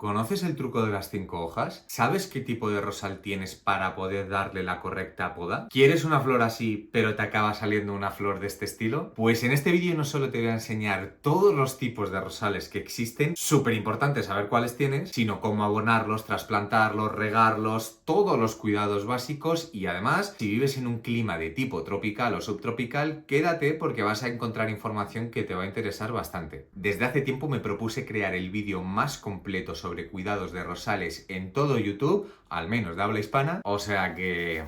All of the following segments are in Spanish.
¿Conoces el truco de las 5 hojas? ¿Sabes qué tipo de rosal tienes para poder darle la correcta poda? ¿Quieres una flor así, pero te acaba saliendo una flor de este estilo? Pues en este vídeo no solo te voy a enseñar todos los tipos de rosales que existen, súper importante saber cuáles tienes, sino cómo abonarlos, trasplantarlos, regarlos, todos los cuidados básicos y además, si vives en un clima de tipo tropical o subtropical, quédate porque vas a encontrar información que te va a interesar bastante. Desde hace tiempo me propuse crear el vídeo más completo sobre cuidados de rosales en todo YouTube, al menos de habla hispana, o sea que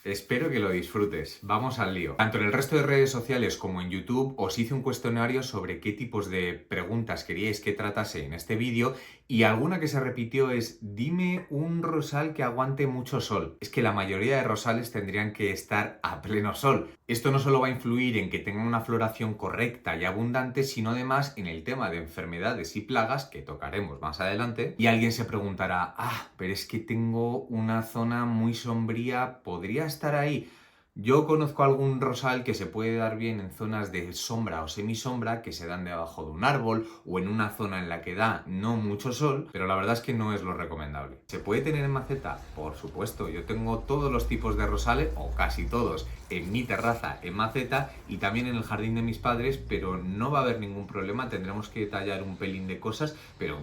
espero que lo disfrutes. Vamos al lío. Tanto en el resto de redes sociales como en YouTube os hice un cuestionario sobre qué tipos de preguntas queríais que tratase en este vídeo y alguna que se repitió es dime un rosal que aguante mucho sol. Es que la mayoría de rosales tendrían que estar a pleno sol. Esto no solo va a influir en que tengan una floración correcta y abundante, sino además en el tema de enfermedades y plagas que tocaremos más adelante. Y alguien se preguntará, pero es que tengo una zona muy sombría, ¿podría estar ahí? Yo conozco algún rosal que se puede dar bien en zonas de sombra o semisombra que se dan debajo de un árbol o en una zona en la que da no mucho sol, pero la verdad es que no es lo recomendable. ¿Se puede tener en maceta? Por supuesto, yo tengo todos los tipos de rosales, o casi todos, en mi terraza en maceta y también en el jardín de mis padres, pero no va a haber ningún problema, tendremos que tallar un pelín de cosas, pero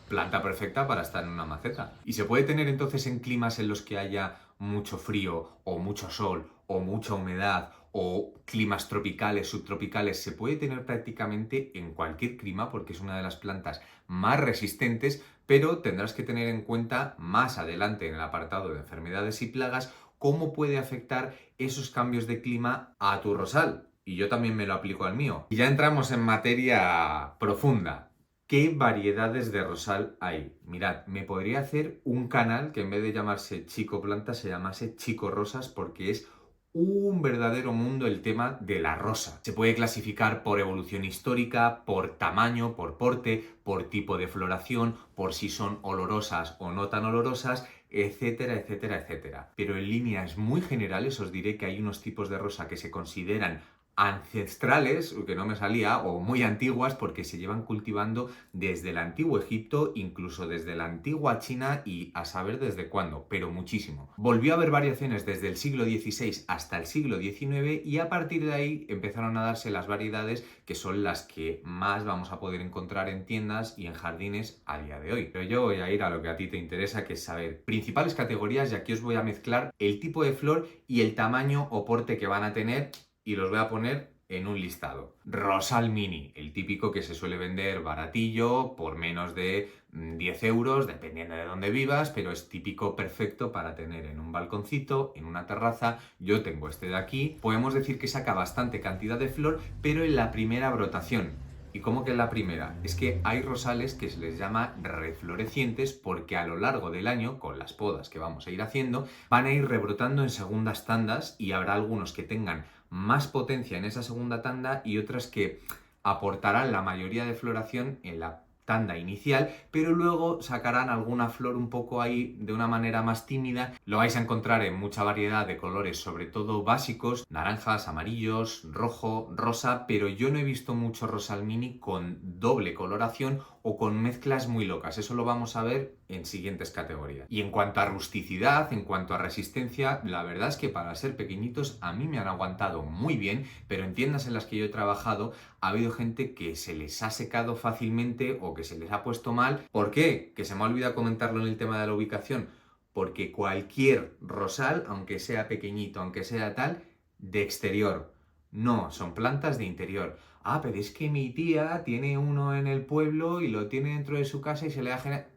planta perfecta para estar en una maceta. Y se puede tener entonces en climas en los que haya mucho frío o mucho sol o mucha humedad o climas tropicales, subtropicales, se puede tener prácticamente en cualquier clima porque es una de las plantas más resistentes, pero tendrás que tener en cuenta más adelante en el apartado de enfermedades y plagas cómo puede afectar esos cambios de clima a tu rosal. Y yo también me lo aplico al mío. Y ya entramos en materia profunda. ¿Qué variedades de rosal hay? Mirad, me podría hacer un canal que en vez de llamarse Chico Planta se llamase Chico Rosas porque es un verdadero mundo el tema de la rosa. Se puede clasificar por evolución histórica, por tamaño, por porte, por tipo de floración, por si son olorosas o no tan olorosas, etcétera, etcétera, etcétera. Pero en líneas muy generales os diré que hay unos tipos de rosa que se consideran ancestrales, que no me salía, o muy antiguas porque se llevan cultivando desde el antiguo Egipto, incluso desde la antigua China y a saber desde cuándo, pero muchísimo. Volvió a haber variaciones desde el siglo XVI hasta el siglo XIX y a partir de ahí empezaron a darse las variedades que son las que más vamos a poder encontrar en tiendas y en jardines a día de hoy. Pero yo voy a ir a lo que a ti te interesa, que es saber principales categorías y aquí os voy a mezclar el tipo de flor y el tamaño o porte que van a tener y los voy a poner en un listado. Rosal mini, el típico que se suele vender baratillo por menos de 10 euros, dependiendo de dónde vivas, pero es típico perfecto para tener en un balconcito, en una terraza. Yo tengo este de aquí. Podemos decir que saca bastante cantidad de flor, pero en la primera brotación. ¿Y cómo que en la primera? Es que hay rosales que se les llama reflorecientes porque a lo largo del año, con las podas que vamos a ir haciendo, van a ir rebrotando en segundas tandas y habrá algunos que tengan más potencia en esa segunda tanda y otras que aportarán la mayoría de floración en la tanda inicial, pero luego sacarán alguna flor un poco ahí de una manera más tímida. Lo vais a encontrar en mucha variedad de colores, sobre todo básicos, naranjas, amarillos, rojo, rosa, pero yo no he visto mucho rosal mini con doble coloración o con mezclas muy locas. Eso lo vamos a ver en siguientes categorías. Y en cuanto a rusticidad, en cuanto a resistencia, la verdad es que para ser pequeñitos a mí me han aguantado muy bien, pero en tiendas en las que yo he trabajado ha habido gente que se les ha secado fácilmente o que se les ha puesto mal. ¿Por qué? Que se me ha olvidado comentarlo en el tema de la ubicación. Porque cualquier rosal, aunque sea pequeñito, aunque sea tal, de exterior. No, son plantas de interior. Pero es que mi tía tiene uno en el pueblo y lo tiene dentro de su casa y se le da...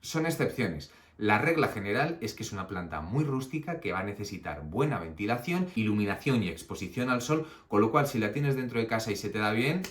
Son excepciones. La regla general es que es una planta muy rústica que va a necesitar buena ventilación, iluminación y exposición al sol, con lo cual si la tienes dentro de casa y se te da bien,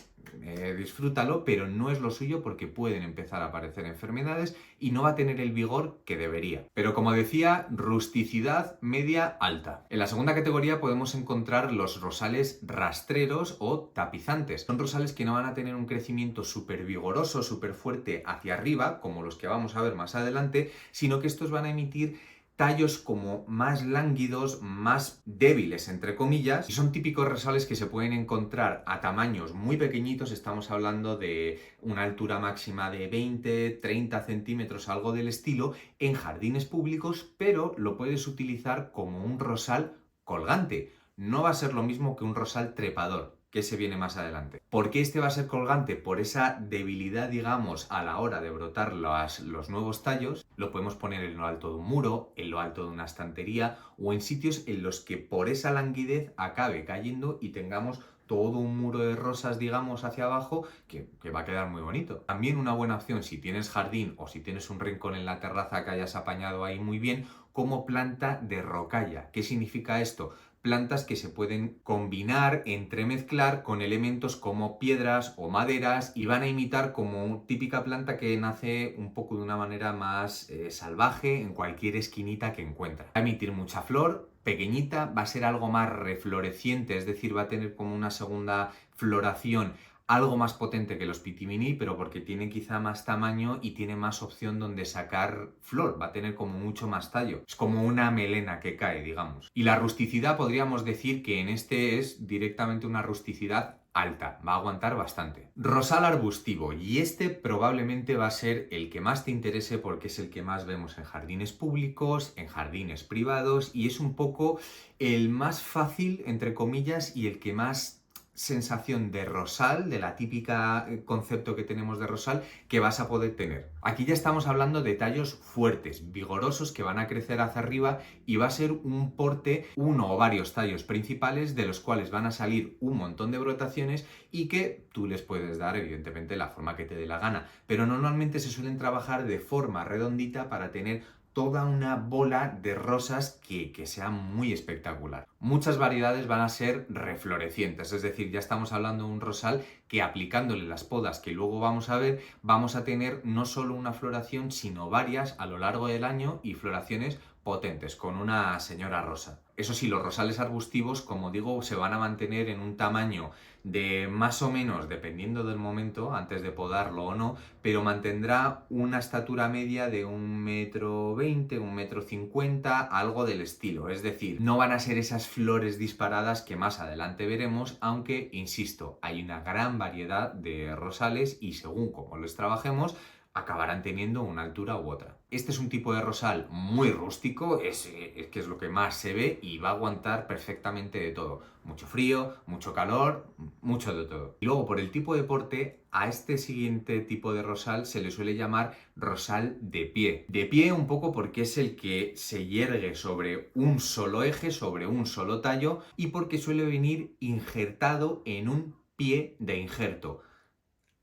disfrútalo, pero no es lo suyo porque pueden empezar a aparecer enfermedades y no va a tener el vigor que debería. Pero como decía, rusticidad media alta. En la segunda categoría podemos encontrar los rosales rastreros o tapizantes. Son rosales que no van a tener un crecimiento súper vigoroso, súper fuerte hacia arriba, como los que vamos a ver más adelante, sino que estos van a emitir tallos como más lánguidos, más débiles, entre comillas, y son típicos rosales que se pueden encontrar a tamaños muy pequeñitos. Estamos hablando de una altura máxima de 20, 30 centímetros, algo del estilo, en jardines públicos, pero lo puedes utilizar como un rosal colgante. No va a ser lo mismo que un rosal trepador, que se viene más adelante. ¿Por qué este va a ser colgante? Por esa debilidad, digamos, a la hora de brotar los nuevos tallos. Lo podemos poner en lo alto de un muro, en lo alto de una estantería o en sitios en los que por esa languidez acabe cayendo y tengamos todo un muro de rosas, digamos, hacia abajo, que va a quedar muy bonito. También una buena opción si tienes jardín o si tienes un rincón en la terraza que hayas apañado ahí muy bien, como planta de rocalla. ¿Qué significa esto? Plantas que se pueden combinar, entremezclar con elementos como piedras o maderas y van a imitar como típica planta que nace un poco de una manera más salvaje en cualquier esquinita que encuentra. Va a emitir mucha flor, pequeñita, va a ser algo más refloreciente, es decir, va a tener como una segunda floración algo más potente que los pitimini, pero porque tiene quizá más tamaño y tiene más opción donde sacar flor, va a tener como mucho más tallo. Es como una melena que cae, digamos. Y la rusticidad podríamos decir que en este es directamente una rusticidad alta, va a aguantar bastante. Rosal arbustivo, y este probablemente va a ser el que más te interese porque es el que más vemos en jardines públicos, en jardines privados, y es un poco el más fácil, entre comillas, y el que más sensación de rosal, de la típica concepto que tenemos de rosal, que vas a poder tener. Aquí ya estamos hablando de tallos fuertes, vigorosos, que van a crecer hacia arriba y va a ser un porte, uno o varios tallos principales de los cuales van a salir un montón de brotaciones y que tú les puedes dar, evidentemente, la forma que te dé la gana. Pero normalmente se suelen trabajar de forma redondita para tener toda una bola de rosas que sea muy espectacular. Muchas variedades van a ser reflorecientes, es decir, ya estamos hablando de un rosal que aplicándole las podas que luego vamos a ver, vamos a tener no solo una floración, sino varias a lo largo del año y floraciones potentes, con una señora rosa. Eso sí, los rosales arbustivos, como digo, se van a mantener en un tamaño de más o menos, dependiendo del momento, antes de podarlo o no, pero mantendrá una estatura media de 1,20 m, 1,50 m, algo del estilo. Es decir, no van a ser esas flores disparadas que más adelante veremos, aunque, insisto, hay una gran variedad de rosales y según cómo los trabajemos, acabarán teniendo una altura u otra. Este es un tipo de rosal muy rústico, es que es lo que más se ve y va a aguantar perfectamente de todo. Mucho frío, mucho calor, mucho de todo. Y luego, por el tipo de porte, a este siguiente tipo de rosal se le suele llamar rosal de pie. De pie un poco porque es el que se yergue sobre un solo eje, sobre un solo tallo, y porque suele venir injertado en un pie de injerto.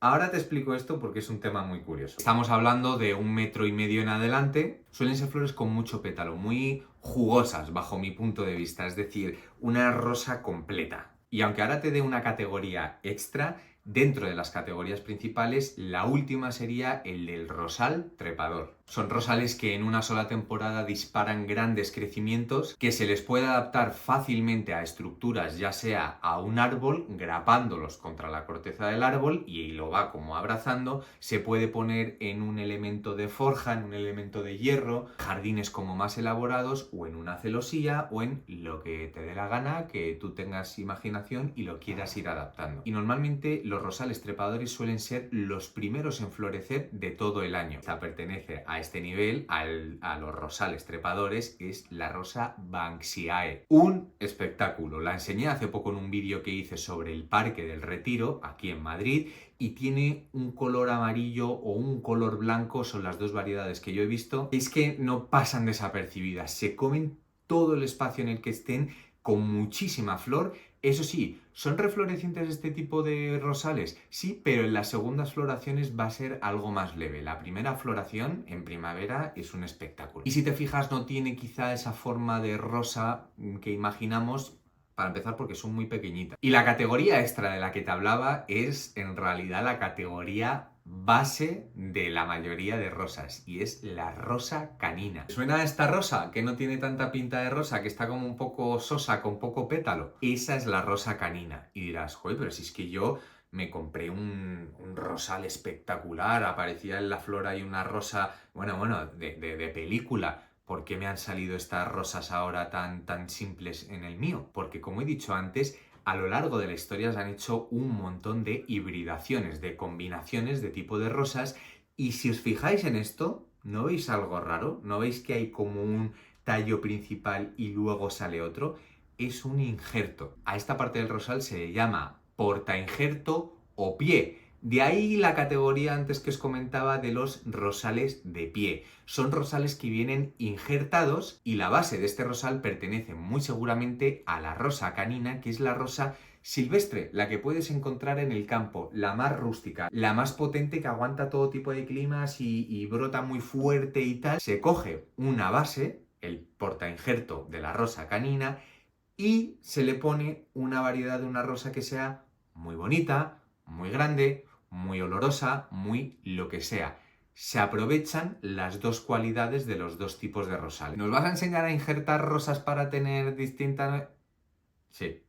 Ahora te explico esto porque es un tema muy curioso. Estamos hablando de 1,5 m en adelante. Suelen ser flores con mucho pétalo, muy jugosas bajo mi punto de vista, es decir, una rosa completa. Y aunque ahora te dé una categoría extra, dentro de las categorías principales, la última sería el del rosal trepador. Son rosales que en una sola temporada disparan grandes crecimientos, que se les puede adaptar fácilmente a estructuras, ya sea a un árbol, grapándolos contra la corteza del árbol y lo va como abrazando, se puede poner en un elemento de forja, en un elemento de hierro, jardines como más elaborados o en una celosía o en lo que te dé la gana, que tú tengas imaginación y lo quieras ir adaptando. Y normalmente los rosales trepadores suelen ser los primeros en florecer de todo el año. Esta pertenece a este nivel, a los rosales trepadores, es la rosa Banksiae. Un espectáculo. La enseñé hace poco en un vídeo que hice sobre el Parque del Retiro, aquí en Madrid, y tiene un color amarillo o un color blanco, son las dos variedades que yo he visto. Es que no pasan desapercibidas, se comen todo el espacio en el que estén con muchísima flor. Eso sí, ¿son reflorecientes este tipo de rosales? Sí, pero en las segundas floraciones va a ser algo más leve. La primera floración en primavera es un espectáculo. Y si te fijas, no tiene quizá esa forma de rosa que imaginamos, para empezar porque son muy pequeñitas. Y la categoría extra de la que te hablaba es en realidad la categoría base de la mayoría de rosas y es la rosa canina. ¿Suena a esta rosa que no tiene tanta pinta de rosa, que está como un poco sosa, con poco pétalo? Esa es la rosa canina. Y dirás, joder, pero si es que yo me compré un rosal espectacular, aparecía en la flor ahí una rosa, bueno, de película. ¿por qué me han salido estas rosas ahora tan simples en el mío? Porque como he dicho antes, a lo largo de la historia se han hecho un montón de hibridaciones, de combinaciones de tipo de rosas, y si os fijáis en esto, ¿no veis algo raro? ¿No veis que hay como un tallo principal y luego sale otro? Es un injerto. A esta parte del rosal se le llama portainjerto o pie. De ahí la categoría antes que os comentaba de los rosales de pie. Son rosales que vienen injertados y la base de este rosal pertenece muy seguramente a la rosa canina, que es la rosa silvestre, la que puedes encontrar en el campo, la más rústica, la más potente, que aguanta todo tipo de climas y brota muy fuerte y tal. Se coge una base, el portainjerto de la rosa canina, y se le pone una variedad de una rosa que sea muy bonita, muy grande, muy olorosa, muy lo que sea. Se aprovechan las dos cualidades de los dos tipos de rosal. ¿Nos vas a enseñar a injertar rosas para tener distintas...? Sí,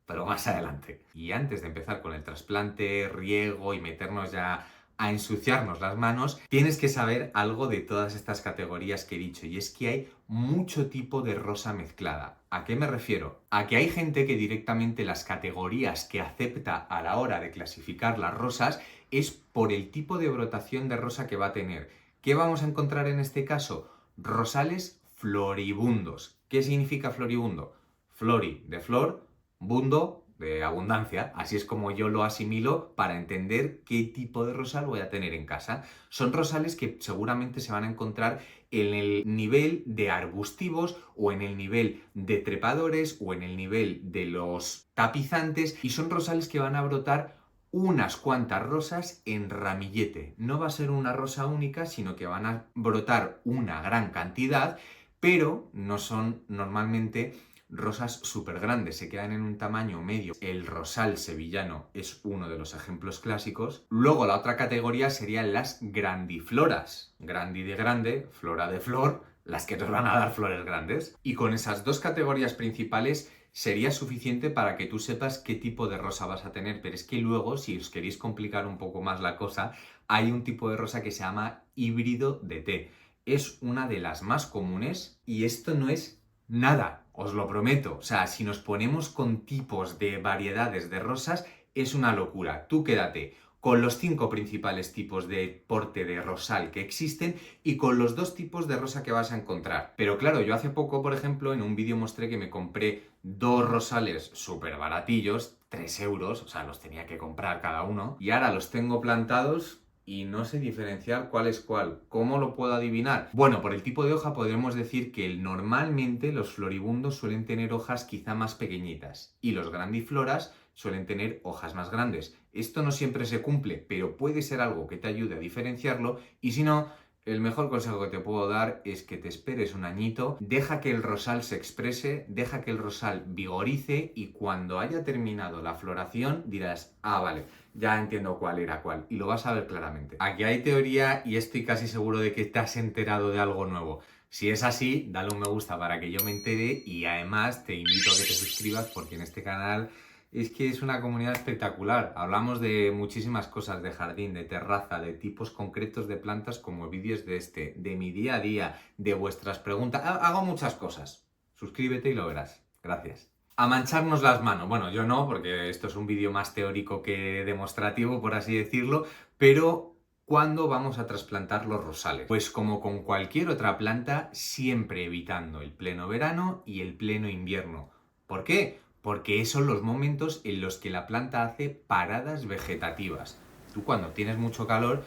pero más adelante. Y antes de empezar con el trasplante, riego y meternos ya a ensuciarnos las manos, tienes que saber algo de todas estas categorías que he dicho, y es que hay mucho tipo de rosa mezclada. ¿A qué me refiero? A que hay gente que directamente las categorías que acepta a la hora de clasificar las rosas es por el tipo de brotación de rosa que va a tener. ¿Qué vamos a encontrar en este caso? Rosales floribundos. ¿Qué significa floribundo? Flori de flor, bundo de abundancia. Así es como yo lo asimilo para entender qué tipo de rosal voy a tener en casa. Son rosales que seguramente se van a encontrar en el nivel de arbustivos o en el nivel de trepadores o en el nivel de los tapizantes, y son rosales que van a brotar unas cuantas rosas en ramillete. No va a ser una rosa única, sino que van a brotar una gran cantidad, pero no son normalmente rosas súper grandes, se quedan en un tamaño medio. El rosal sevillano es uno de los ejemplos clásicos. Luego la otra categoría serían las grandifloras. Grandi de grande, flora de flor, las que nos van a dar flores grandes. Y con esas dos categorías principales sería suficiente para que tú sepas qué tipo de rosa vas a tener. Pero es que luego, si os queréis complicar un poco más la cosa, hay un tipo de rosa que se llama híbrido de té. Es una de las más comunes y esto no es nada, os lo prometo. O sea, si nos ponemos con tipos de variedades de rosas, es una locura. Tú quédate con los 5 principales tipos de porte de rosal que existen y con los 2 tipos de rosa que vas a encontrar. Pero claro, yo hace poco, por ejemplo, en un vídeo mostré que me compré 2 rosales súper baratillos, 3 euros, o sea, los tenía que comprar cada uno, y ahora los tengo plantados y no sé diferenciar cuál es cuál. ¿Cómo lo puedo adivinar? Bueno, por el tipo de hoja podemos decir que normalmente los floribundos suelen tener hojas quizá más pequeñitas y los grandifloras suelen tener hojas más grandes. Esto no siempre se cumple, pero puede ser algo que te ayude a diferenciarlo, y si no, el mejor consejo que te puedo dar es que te esperes un añito, deja que el rosal se exprese, deja que el rosal vigorice, y cuando haya terminado la floración dirás, ah, vale, ya entiendo cuál era cuál, y lo vas a ver claramente. Aquí hay teoría y estoy casi seguro de que te has enterado de algo nuevo. Si es así, dale un me gusta para que yo me entere, y además te invito a que te suscribas, porque en este canal es que es una comunidad espectacular. Hablamos de muchísimas cosas, de jardín, de terraza, de tipos concretos de plantas, como vídeos de este, de mi día a día, de vuestras preguntas. Hago muchas cosas. Suscríbete y lo verás. Gracias. A mancharnos las manos. Bueno, yo no, porque esto es un vídeo más teórico que demostrativo, por así decirlo, pero ¿cuándo vamos a trasplantar los rosales? Pues como con cualquier otra planta, siempre evitando el pleno verano y el pleno invierno. ¿Por qué? Porque esos son los momentos en los que la planta hace paradas vegetativas. Tú cuando tienes mucho calor,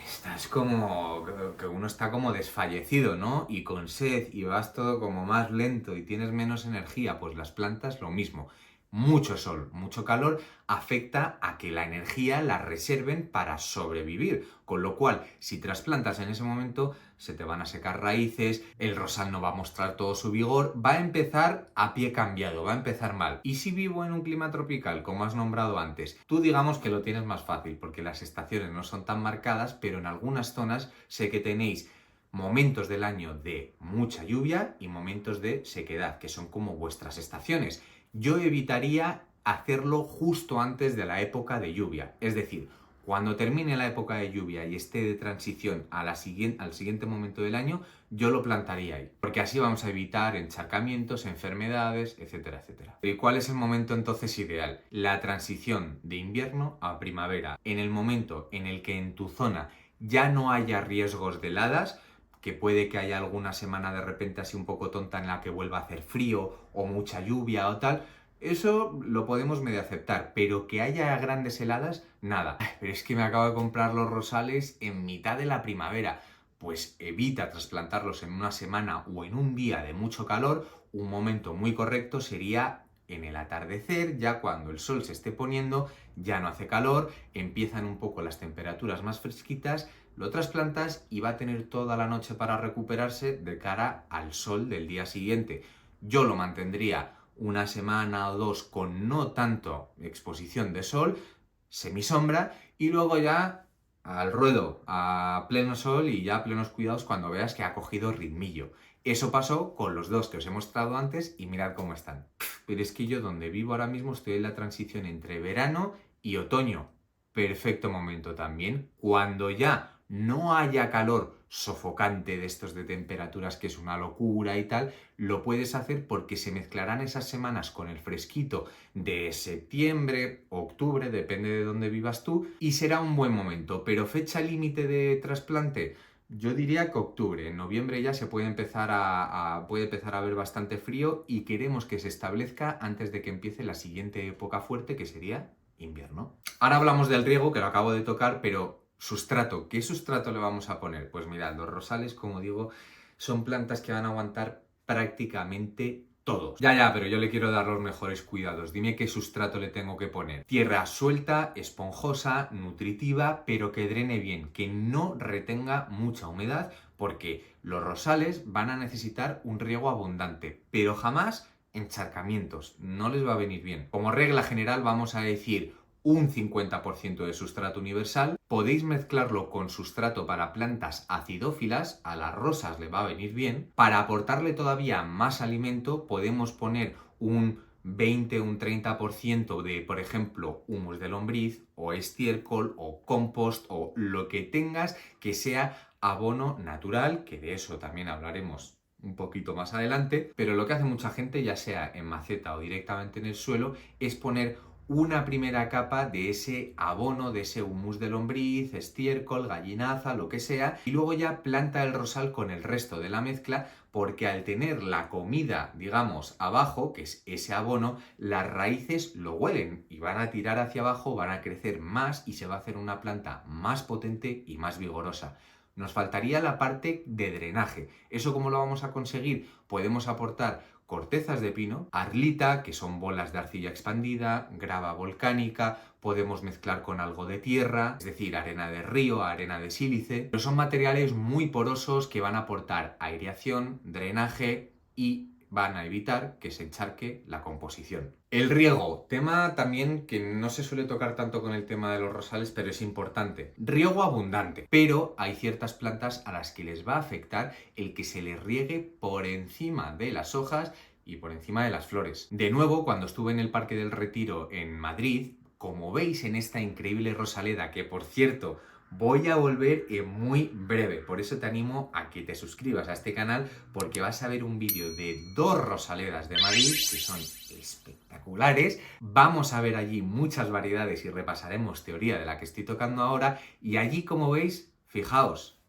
estás como que uno está como desfallecido, ¿no? Y con sed, y vas todo como más lento y tienes menos energía. Pues las plantas lo mismo. Mucho sol, mucho calor afecta a que la energía la reserven para sobrevivir. Con lo cual, si trasplantas en ese momento, se te van a secar raíces, el rosal no va a mostrar todo su vigor, va a empezar a pie cambiado, va a empezar mal. Y si vivo en un clima tropical, como has nombrado antes, tú digamos que lo tienes más fácil, porque las estaciones no son tan marcadas, pero en algunas zonas sé que tenéis momentos del año de mucha lluvia y momentos de sequedad, que son como vuestras estaciones. Yo evitaría hacerlo justo antes de la época de lluvia, es decir, Cuando termine la época de lluvia y esté de transición al siguiente momento del año, yo lo plantaría ahí, porque así vamos a evitar encharcamientos, enfermedades, etcétera, etcétera. ¿Y cuál es el momento entonces ideal? La transición de invierno a primavera, en el momento en el que en tu zona ya no haya riesgos de heladas, que puede que haya alguna semana de repente así un poco tonta en la que vuelva a hacer frío o mucha lluvia o tal. Eso lo podemos medio aceptar, pero que haya grandes heladas, nada. Pero es que me acabo de comprar los rosales en mitad de la primavera. Pues evita trasplantarlos en una semana o en un día de mucho calor. Un momento muy correcto sería en el atardecer, ya cuando el sol se esté poniendo, ya no hace calor, empiezan un poco las temperaturas más fresquitas, lo trasplantas y va a tener toda la noche para recuperarse de cara al sol del día siguiente. Yo lo mantendría una semana o dos con no tanto exposición de sol, semisombra, y luego ya al ruedo, a pleno sol y ya a plenos cuidados cuando veas que ha cogido ritmillo. Eso pasó con los dos que os he mostrado antes y mirad cómo están. Pero es que yo donde vivo ahora mismo estoy en la transición entre verano y otoño. Perfecto momento también. Cuando ya no haya calor sofocante de estos de temperaturas que es una locura y tal, lo puedes hacer porque se mezclarán esas semanas con el fresquito de septiembre, octubre, depende de dónde vivas tú, y será un buen momento. Pero fecha límite de trasplante, yo diría que octubre. En noviembre ya se puede puede empezar a ver bastante frío y queremos que se establezca antes de que empiece la siguiente época fuerte, que sería invierno. Ahora hablamos del riego, que lo acabo de tocar, pero sustrato. ¿Qué sustrato le vamos a poner? Pues mirad, los rosales, como digo, son plantas que van a aguantar prácticamente todo. Ya, pero yo le quiero dar los mejores cuidados. Dime qué sustrato le tengo que poner. Tierra suelta, esponjosa, nutritiva, pero que drene bien, que no retenga mucha humedad, porque los rosales van a necesitar un riego abundante, pero jamás encharcamientos. No les va a venir bien. Como regla general vamos a decir un 50% de sustrato universal. Podéis mezclarlo con sustrato para plantas acidófilas, a las rosas le va a venir bien. Para aportarle todavía más alimento podemos poner un 20, un 30% de, por ejemplo, humus de lombriz o estiércol o compost o lo que tengas que sea abono natural, que de eso también hablaremos un poquito más adelante, pero lo que hace mucha gente, ya sea en maceta o directamente en el suelo, es poner una primera capa de ese abono, de ese humus de lombriz, estiércol, gallinaza, lo que sea, y luego ya planta el rosal con el resto de la mezcla, porque al tener la comida, digamos, abajo, que es ese abono, las raíces lo huelen y van a tirar hacia abajo, van a crecer más y se va a hacer una planta más potente y más vigorosa. Nos faltaría la parte de drenaje. ¿Eso cómo lo vamos a conseguir? Podemos aportar cortezas de pino, arlita, que son bolas de arcilla expandida, grava volcánica, podemos mezclar con algo de tierra, es decir, arena de río, arena de sílice, pero son materiales muy porosos que van a aportar aireación, drenaje y van a evitar que se encharque la composición. El riego, tema también que no se suele tocar tanto con el tema de los rosales, pero es importante. Riego abundante, pero hay ciertas plantas a las que les va a afectar el que se les riegue por encima de las hojas y por encima de las flores. De nuevo, cuando estuve en el Parque del Retiro en Madrid, como veis en esta increíble rosaleda, que por cierto, voy a volver en muy breve, por eso te animo a que te suscribas a este canal porque vas a ver un vídeo de 2 rosaledas de Madrid que son espectaculares. Vamos a ver allí muchas variedades y repasaremos teoría de la que estoy tocando ahora y allí, como veis, fijaos,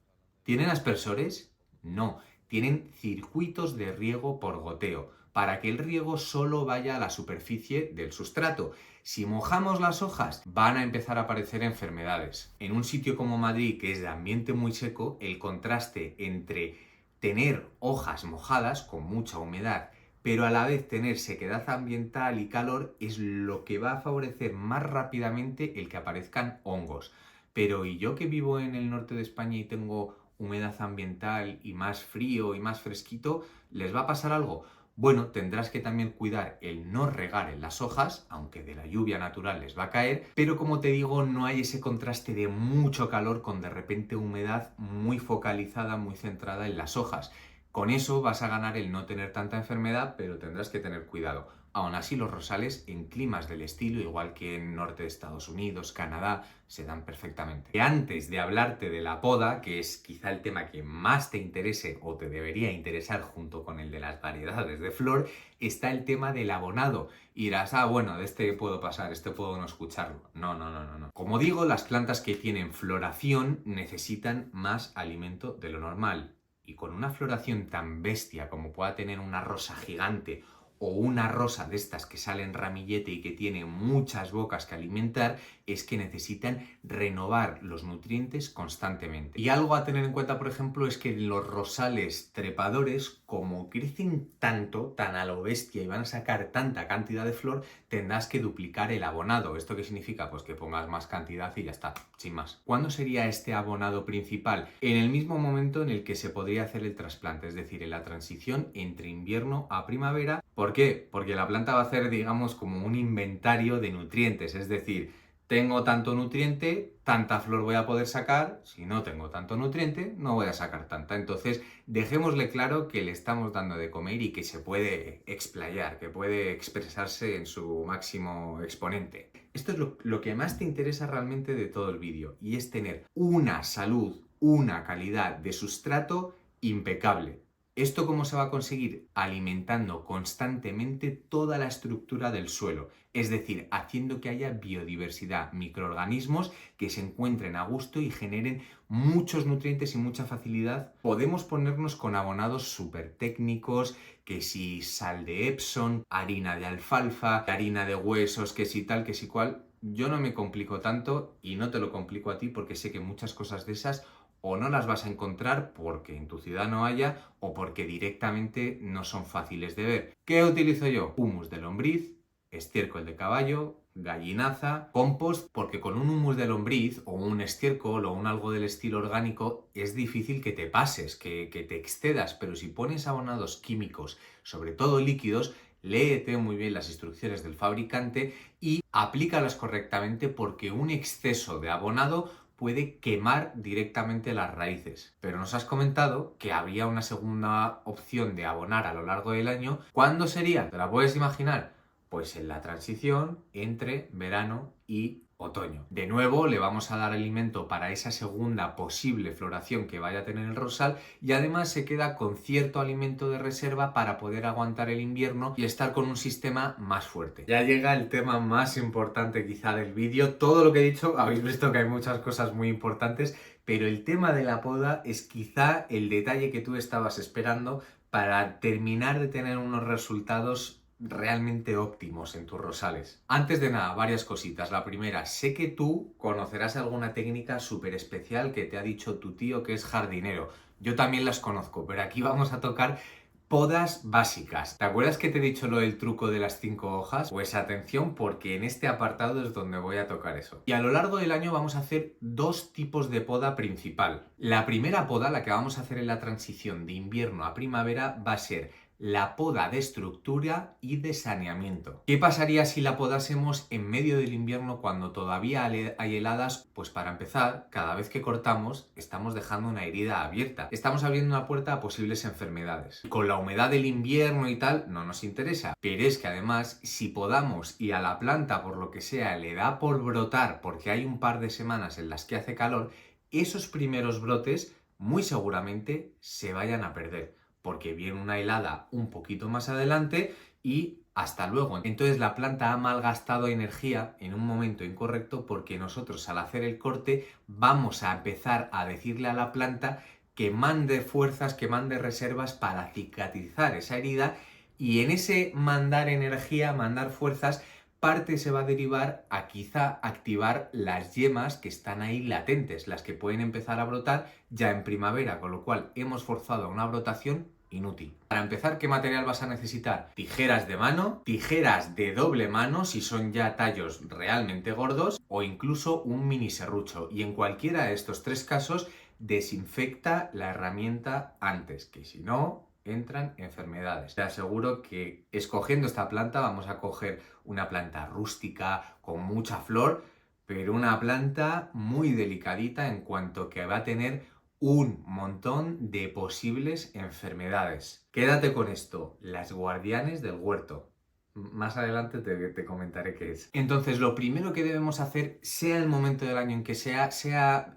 ¿tienen aspersores? No, tienen circuitos de riego por goteo para que el riego solo vaya a la superficie del sustrato. Si mojamos las hojas, van a empezar a aparecer enfermedades. En un sitio como Madrid, que es de ambiente muy seco, el contraste entre tener hojas mojadas con mucha humedad, pero a la vez tener sequedad ambiental y calor, es lo que va a favorecer más rápidamente el que aparezcan hongos. Pero ¿y yo que vivo en el norte de España y tengo humedad ambiental y más frío y más fresquito, les va a pasar algo? Bueno, tendrás que también cuidar el no regar en las hojas, aunque de la lluvia natural les va a caer, pero como te digo, no hay ese contraste de mucho calor con de repente humedad muy focalizada, muy centrada en las hojas. Con eso vas a ganar el no tener tanta enfermedad, pero tendrás que tener cuidado. Aún así, los rosales en climas del estilo, igual que en norte de Estados Unidos, Canadá, se dan perfectamente. Y antes de hablarte de la poda, que es quizá el tema que más te interese o te debería interesar junto con el de las variedades de flor, está el tema del abonado. Y dirás, bueno, de este puedo pasar, este puedo no escucharlo. No, no, no, no, no. Como digo, las plantas que tienen floración necesitan más alimento de lo normal. Y con una floración tan bestia como pueda tener una rosa gigante o una rosa de estas que sale en ramillete y que tiene muchas bocas que alimentar, es que necesitan renovar los nutrientes constantemente. Y algo a tener en cuenta, por ejemplo, es que los rosales trepadores, como crecen tanto, tan a lo bestia y van a sacar tanta cantidad de flor, tendrás que duplicar el abonado. ¿Esto qué significa? Pues que pongas más cantidad y ya está, sin más. ¿Cuándo sería este abonado principal? En el mismo momento en el que se podría hacer el trasplante, es decir, en la transición entre invierno a primavera. ¿Por qué? Porque la planta va a hacer, digamos, como un inventario de nutrientes, es decir, tengo tanto nutriente, tanta flor voy a poder sacar, si no tengo tanto nutriente, no voy a sacar tanta. Entonces, dejémosle claro que le estamos dando de comer y que se puede explayar, que puede expresarse en su máximo exponente. Esto es lo que más te interesa realmente de todo el vídeo, y es tener una salud, una calidad de sustrato impecable. ¿Esto cómo se va a conseguir? Alimentando constantemente toda la estructura del suelo, es decir, haciendo que haya biodiversidad, microorganismos que se encuentren a gusto y generen muchos nutrientes y mucha facilidad. Podemos ponernos con abonados súper técnicos, que si sal de Epsom, harina de alfalfa, harina de huesos, que si tal, que si cual. Yo no me complico tanto y no te lo complico a ti porque sé que muchas cosas de esas o no las vas a encontrar porque en tu ciudad no haya o porque directamente no son fáciles de ver. ¿Qué utilizo yo? Humus de lombriz, estiércol de caballo, gallinaza, compost, porque con un humus de lombriz o un estiércol o un algo del estilo orgánico es difícil que te pases, que te excedas, pero si pones abonados químicos, sobre todo líquidos, léete muy bien las instrucciones del fabricante y aplícalas correctamente porque un exceso de abonado puede quemar directamente las raíces. Pero nos has comentado que había una segunda opción de abonar a lo largo del año. ¿Cuándo sería? ¿Te la puedes imaginar? Pues en la transición entre verano y otoño. De nuevo le vamos a dar alimento para esa segunda posible floración que vaya a tener el rosal y además se queda con cierto alimento de reserva para poder aguantar el invierno y estar con un sistema más fuerte. Ya llega el tema más importante quizá del vídeo. Todo lo que he dicho, habéis visto que hay muchas cosas muy importantes, pero el tema de la poda es quizá el detalle que tú estabas esperando para terminar de tener unos resultados realmente óptimos en tus rosales. Antes de nada, varias cositas. La primera, sé que tú conocerás alguna técnica súper especial que te ha dicho tu tío que es jardinero. Yo también las conozco, pero aquí vamos a tocar podas básicas. ¿Te acuerdas que te he dicho lo del truco de las 5 hojas? Pues atención porque en este apartado es donde voy a tocar eso. Y a lo largo del año vamos a hacer dos tipos de poda principal. La primera poda, la que vamos a hacer en la transición de invierno a primavera, va a ser la poda de estructura y de saneamiento. ¿Qué pasaría si la podásemos en medio del invierno cuando todavía hay heladas? Pues para empezar, cada vez que cortamos estamos dejando una herida abierta. Estamos abriendo una puerta a posibles enfermedades. Con la humedad del invierno y tal no nos interesa. Pero es que además, si podamos y a la planta por lo que sea le da por brotar porque hay un par de semanas en las que hace calor, esos primeros brotes muy seguramente se vayan a perder porque viene una helada un poquito más adelante y hasta luego. Entonces la planta ha malgastado energía en un momento incorrecto porque nosotros al hacer el corte vamos a empezar a decirle a la planta que mande fuerzas, que mande reservas para cicatrizar esa herida y en ese mandar energía, mandar fuerzas, parte se va a derivar a quizá activar las yemas que están ahí latentes, las que pueden empezar a brotar ya en primavera, con lo cual hemos forzado a una brotación inútil. Para empezar, ¿qué material vas a necesitar? Tijeras de mano, tijeras de doble mano si son ya tallos realmente gordos o incluso un mini serrucho. Y en cualquiera de estos tres casos, desinfecta la herramienta antes, que si no, entran enfermedades. Te aseguro que escogiendo esta planta vamos a coger una planta rústica con mucha flor, pero una planta muy delicadita en cuanto que va a tener un montón de posibles enfermedades. Quédate con esto, las guardianes del huerto. Más adelante te comentaré qué es. Entonces, lo primero que debemos hacer, sea el momento del año en que sea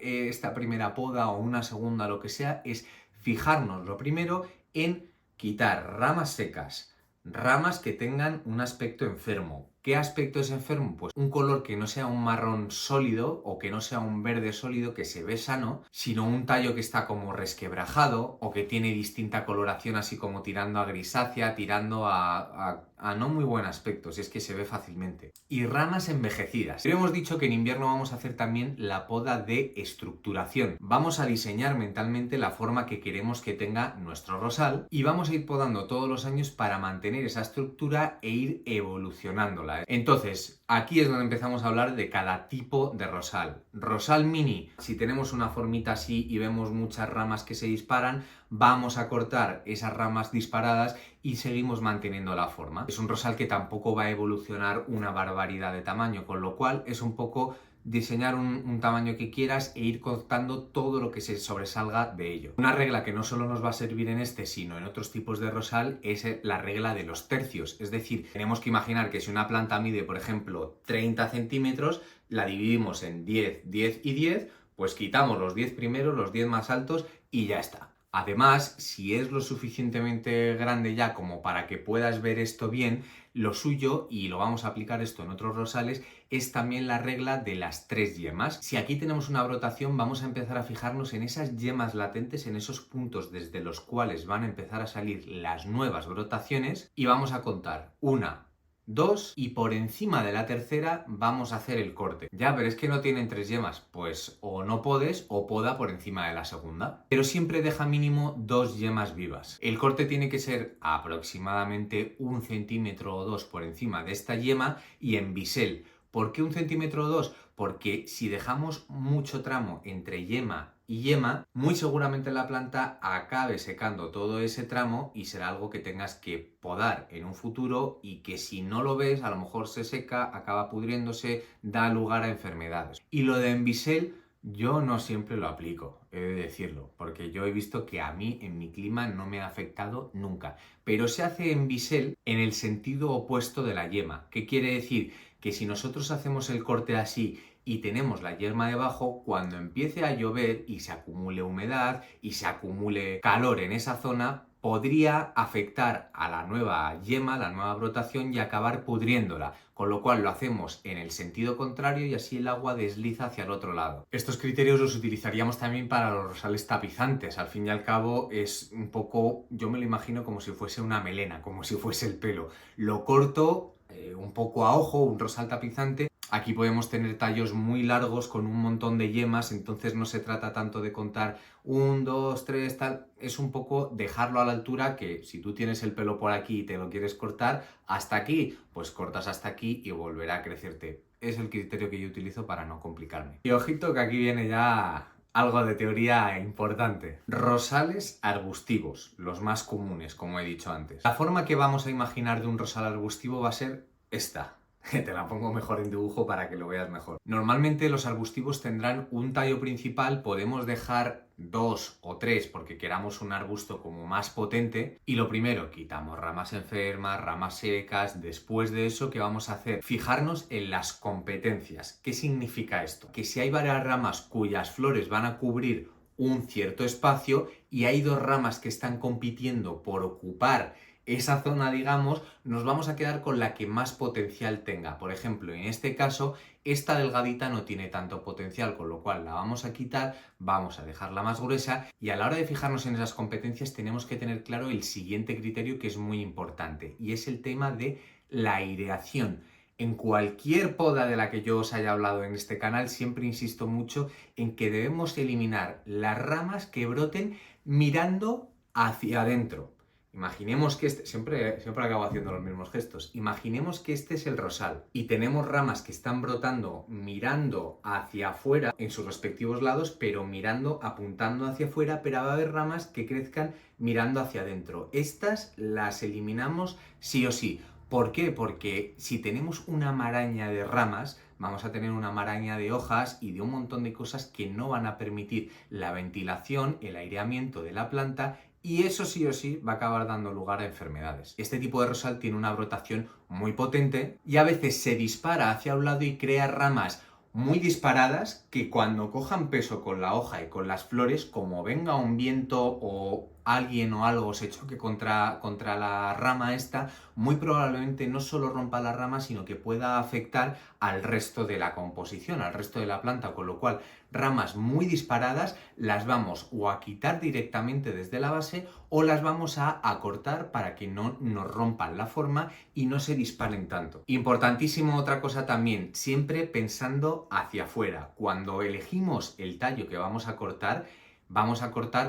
esta primera poda o una segunda, lo que sea, es fijarnos lo primero en quitar ramas secas, ramas que tengan un aspecto enfermo. ¿Qué aspecto es enfermo? Pues un color que no sea un marrón sólido o que no sea un verde sólido que se ve sano, sino un tallo que está como resquebrajado o que tiene distinta coloración, así como tirando a grisácea, tirando a no muy buen aspecto, si es que se ve fácilmente. Y ramas envejecidas. Pero hemos dicho que en invierno vamos a hacer también la poda de estructuración. Vamos a diseñar mentalmente la forma que queremos que tenga nuestro rosal y vamos a ir podando todos los años para mantener esa estructura e ir evolucionándola. Entonces, aquí es donde empezamos a hablar de cada tipo de rosal. Rosal mini, si tenemos una formita así y vemos muchas ramas que se disparan, vamos a cortar esas ramas disparadas y seguimos manteniendo la forma. Es un rosal que tampoco va a evolucionar una barbaridad de tamaño, con lo cual es un poco diseñar un tamaño que quieras e ir cortando todo lo que se sobresalga de ello. Una regla que no solo nos va a servir en este, sino en otros tipos de rosal, es la regla de los tercios. Es decir, tenemos que imaginar que si una planta mide, por ejemplo, 30 centímetros, la dividimos en 10, 10 y 10, pues quitamos los 10 primeros, los 10 más altos y ya está. Además, si es lo suficientemente grande ya como para que puedas ver esto bien, lo suyo, y lo vamos a aplicar esto en otros rosales, es también la regla de las 3 yemas. Si aquí tenemos una brotación, vamos a empezar a fijarnos en esas yemas latentes, en esos puntos desde los cuales van a empezar a salir las nuevas brotaciones, y vamos a contar 1, 2 y por encima de la tercera vamos a hacer el corte. Ya, pero es que no tienen 3 yemas, pues o no podes o poda por encima de la segunda. Pero siempre deja mínimo 2 yemas vivas. El corte tiene que ser aproximadamente 1 centímetro o 2 por encima de esta yema y en bisel. ¿Por qué 1 centímetro o 2? Porque si dejamos mucho tramo entre yema y yema, muy seguramente la planta acabe secando todo ese tramo y será algo que tengas que podar en un futuro y que si no lo ves, a lo mejor se seca, acaba pudriéndose, da lugar a enfermedades. Y lo de embisel, yo no siempre lo aplico, he de decirlo, porque yo he visto que a mí en mi clima no me ha afectado nunca. Pero se hace embisel en el sentido opuesto de la yema. ¿Qué quiere decir? Que si nosotros hacemos el corte así y tenemos la yema debajo, cuando empiece a llover y se acumule humedad y se acumule calor en esa zona, podría afectar a la nueva yema, la nueva brotación y acabar pudriéndola, con lo cual lo hacemos en el sentido contrario y así el agua desliza hacia el otro lado. Estos criterios los utilizaríamos también para los rosales tapizantes. Al fin y al cabo es un poco, yo me lo imagino como si fuese una melena, como si fuese el pelo. Lo corto un poco a ojo, un rosal tapizante. Aquí podemos tener tallos muy largos con un montón de yemas, entonces no se trata tanto de contar 1, 2, 3, tal. Es un poco dejarlo a la altura que si tú tienes el pelo por aquí y te lo quieres cortar hasta aquí, pues cortas hasta aquí y volverá a crecerte. Es el criterio que yo utilizo para no complicarme. Y ojito que aquí viene ya algo de teoría importante. Rosales arbustivos, los más comunes, como he dicho antes. La forma que vamos a imaginar de un rosal arbustivo va a ser esta. Te la pongo mejor en dibujo para que lo veas mejor. Normalmente los arbustivos tendrán un tallo principal, podemos dejar 2 o 3 porque queramos un arbusto como más potente. Y lo primero, quitamos ramas enfermas, ramas secas. Después de eso, ¿qué vamos a hacer? Fijarnos en las competencias. ¿Qué significa esto? Que si hay varias ramas cuyas flores van a cubrir un cierto espacio y hay 2 ramas que están compitiendo por ocupar esa zona, digamos, nos vamos a quedar con la que más potencial tenga. Por ejemplo, en este caso, esta delgadita no tiene tanto potencial, con lo cual la vamos a quitar, vamos a dejarla más gruesa y a la hora de fijarnos en esas competencias tenemos que tener claro el siguiente criterio que es muy importante y es el tema de la aireación. En cualquier poda de la que yo os haya hablado en este canal, siempre insisto mucho en que debemos eliminar las ramas que broten mirando hacia adentro. Imaginemos que siempre acabo haciendo los mismos gestos. Imaginemos que este es el rosal y tenemos ramas que están brotando mirando hacia afuera en sus respectivos lados, pero mirando, apuntando hacia afuera, pero va a haber ramas que crezcan mirando hacia adentro. Estas las eliminamos sí o sí. ¿Por qué? Porque si tenemos una maraña de ramas, vamos a tener una maraña de hojas y de un montón de cosas que no van a permitir la ventilación, el aireamiento de la planta, y eso sí o sí va a acabar dando lugar a enfermedades. Este tipo de rosal tiene una brotación muy potente y a veces se dispara hacia un lado y crea ramas muy disparadas que cuando cojan peso con la hoja y con las flores, como venga un viento o alguien o algo se choque contra la rama esta, muy probablemente no solo rompa la rama, sino que pueda afectar al resto de la composición, al resto de la planta, con lo cual ramas muy disparadas las vamos o a quitar directamente desde la base o las vamos a cortar para que no nos rompan la forma y no se disparen tanto. Importantísimo otra cosa también, siempre pensando hacia afuera. Cuando elegimos el tallo que vamos a cortar,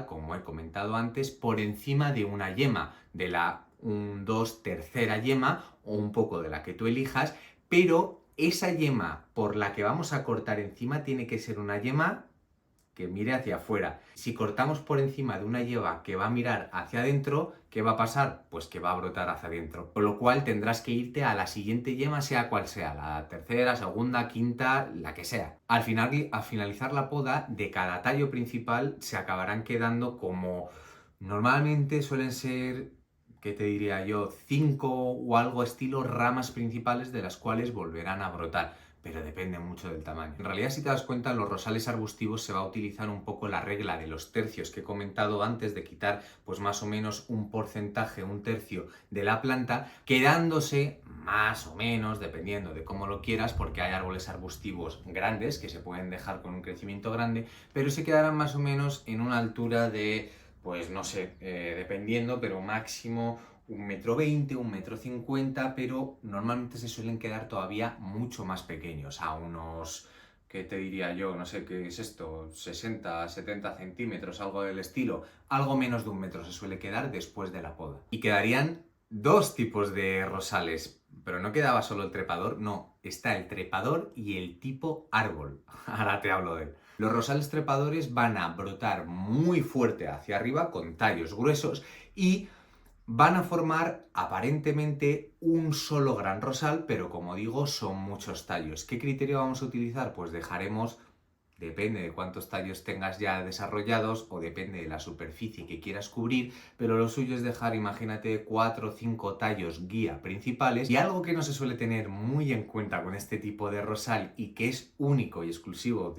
como he comentado antes, por encima de una yema, de la 1, 2, tercera yema o un poco de la que tú elijas, pero esa yema por la que vamos a cortar encima tiene que ser una yema que mire hacia afuera. Si cortamos por encima de una yema que va a mirar hacia adentro, ¿qué va a pasar? Pues que va a brotar hacia adentro. Con lo cual tendrás que irte a la siguiente yema, sea cual sea, la tercera, segunda, quinta, la que sea. Al finalizar la poda, de cada tallo principal se acabarán quedando como normalmente suelen ser, ¿qué te diría yo? 5 o algo estilo ramas principales de las cuales volverán a brotar, pero depende mucho del tamaño. En realidad, si te das cuenta, en los rosales arbustivos se va a utilizar un poco la regla de los tercios que he comentado antes, de quitar pues más o menos un porcentaje, un tercio de la planta, quedándose más o menos, dependiendo de cómo lo quieras, porque hay árboles arbustivos grandes que se pueden dejar con un crecimiento grande, pero se quedarán más o menos en una altura de, pues no sé, dependiendo, pero máximo 1,20 m, 1,50 m, pero normalmente se suelen quedar todavía mucho más pequeños, a unos, ¿qué te diría yo? No sé qué es esto, 60, 70 centímetros, algo del estilo. Algo menos de 1 metro se suele quedar después de la poda. Y quedarían dos tipos de rosales, pero no quedaba solo el trepador, no, está el trepador y el tipo árbol. Ahora te hablo de él. Los rosales trepadores van a brotar muy fuerte hacia arriba con tallos gruesos y van a formar aparentemente un solo gran rosal, pero como digo, son muchos tallos. ¿Qué criterio vamos a utilizar? Pues dejaremos, depende de cuántos tallos tengas ya desarrollados o depende de la superficie que quieras cubrir, pero lo suyo es dejar, imagínate, 4 o 5 tallos guía principales. Y algo que no se suele tener muy en cuenta con este tipo de rosal y que es único y exclusivo